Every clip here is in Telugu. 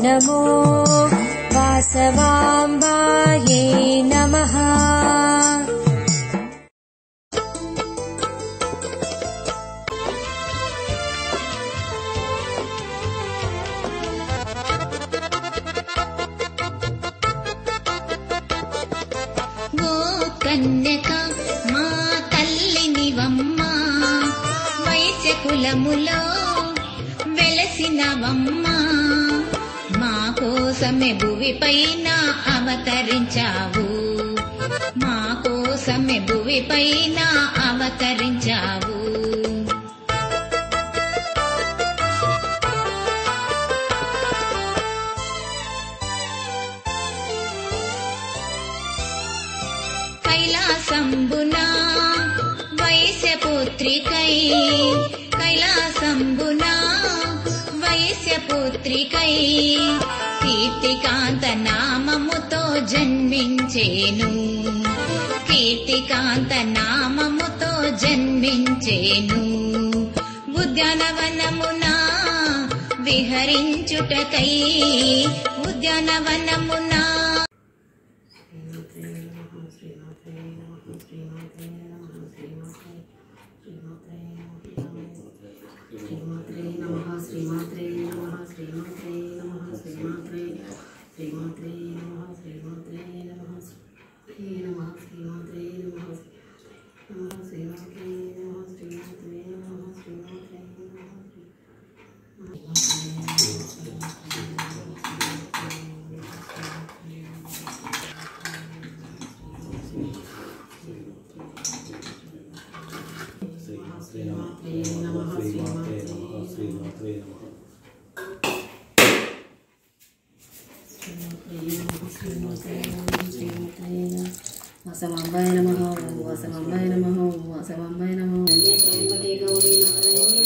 नमो वासवाम्बायै नमः। కన్యక మా తల్లినివమ్మ వైశ్యకులములో వెలసినవమ్మ మా కోసమే భువిపైన అవతరించావు మా కోసమే భువిపైన అవతరించావు కైలాసంబునా వైశ్యపుత్రికై కైలాసంబునా వైశ్యపుత్రికై కీర్తికాంత నామముతో జన్మించేను కీర్తికాంత నామముతో జన్మించేను ఉద్యానవనమునా విహరించుటకై ఉద్యానవనమునా వాసవాంబాయ నమః వాసవాంబాయ నమః వాసవాంబాయ నమః త్రయంబకే గౌరీ నారాయణి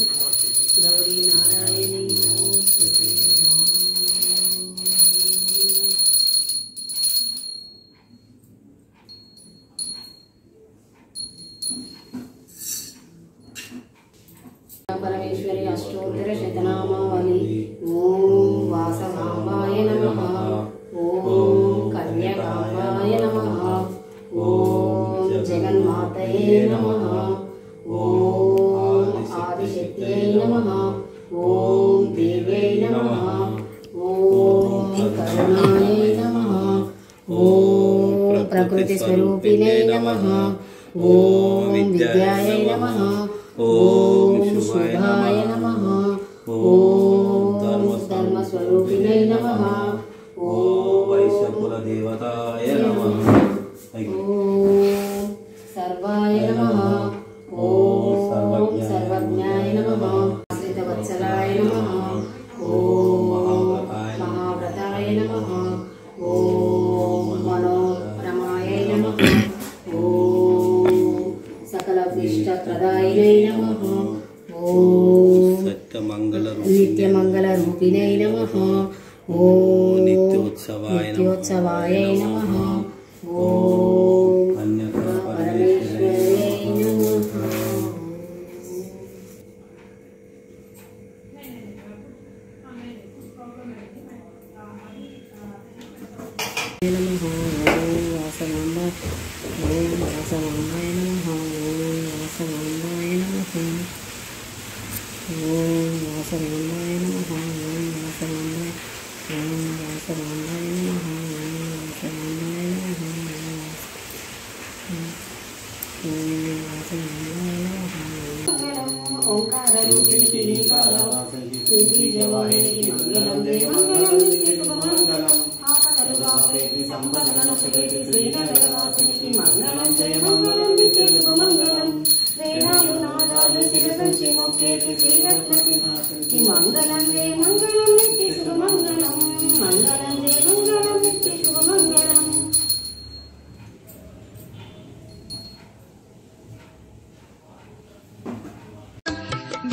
గౌరీ నారాయణి నమోస్తుతే పరమేశ్వరి అష్టోత్తర శతనామావళి ఓం వాసవాంబాయ నమః ఓం కన్యకాంబాయ నమః ఓం జగన్మాతయే నమః ఓం ఆదిశక్త్యై నమః ఓం దేవ్యై నమః ఓం కరుణాయై నమః ఓం ప్రకృతి స్వరూపిణై నమః ఓం విద్యాయై నమః ఓం శుభాయ నమః ఓం ధర్మస్వరూపిణై నమః ఓం వైశ్యకుల దేవతాయ నమః ఓం సర్వాయ నమః ఓం సర్వజ్ఞాయ నమః శ్రీతవత్సలాయ నమః ఓం మహావ్రతాయ నమః ఓం మనోరమాయ నమః ఓం సకలభీష్టప్రదాయినై నమః ఓం నిత్యమంగళ రూపిణై నమః ఓం నిత్యోత్సవాయ నమః ఓం పరమేశ్వరాయ నమః వాసవాంబాయ నమః ఓం వాసవాంబాయ నమః ఓం వాసవాంబాయ నమః ఓం వాసవాంబాయ ఓం వాసవాంబాయ నమః ఓం వాసవాంబాయ నమః ఓం వాసవాంబాయ నమః ఓంకార రూపిణి మంగళం దేవమంగళం మంగళం ఆపదరువాసేకి సంపదనొసగేటి శ్రీనగరవాసినికి మంగళం జయమంగళం నిత్యశుభమంగళం వేదాలు నాదాలు శిరసంచి మొక్కేటి శ్రీరత్నసింహాసనికి మంగళం జయమంగళం నిత్యశుభమంగళం మంగళం జయమంగళం నిత్యశుభమంగళం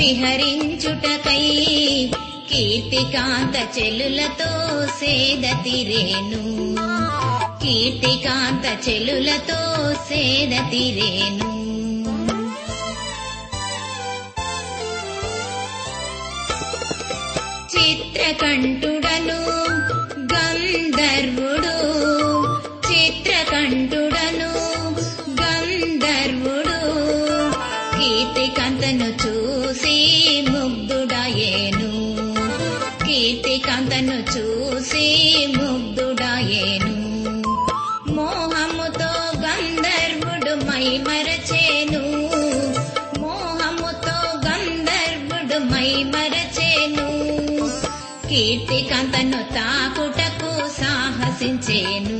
విహరించుటకై కీర్తికాంత చెలులతో సేదతిరేను కీర్తికాంత చెలులతో సేదతిరేను చిత్రకంఠుడను గంధర్వుడు చిత్రకంఠుడను గంధర్వుడు కీర్తికాంతను చూసి ముగ్ధుడాయేను కీర్తికాంతను చూసి ముగ్ధుడాయేను మోహముతో గంధర్వుడు మైమరచేను మోహముతో గంధర్వుడు మైమరచేను కీర్తికాంతను తాకుటకు సాహసించేను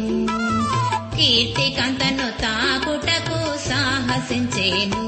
కీర్తికాంతను తాకుటకు సాహసించేను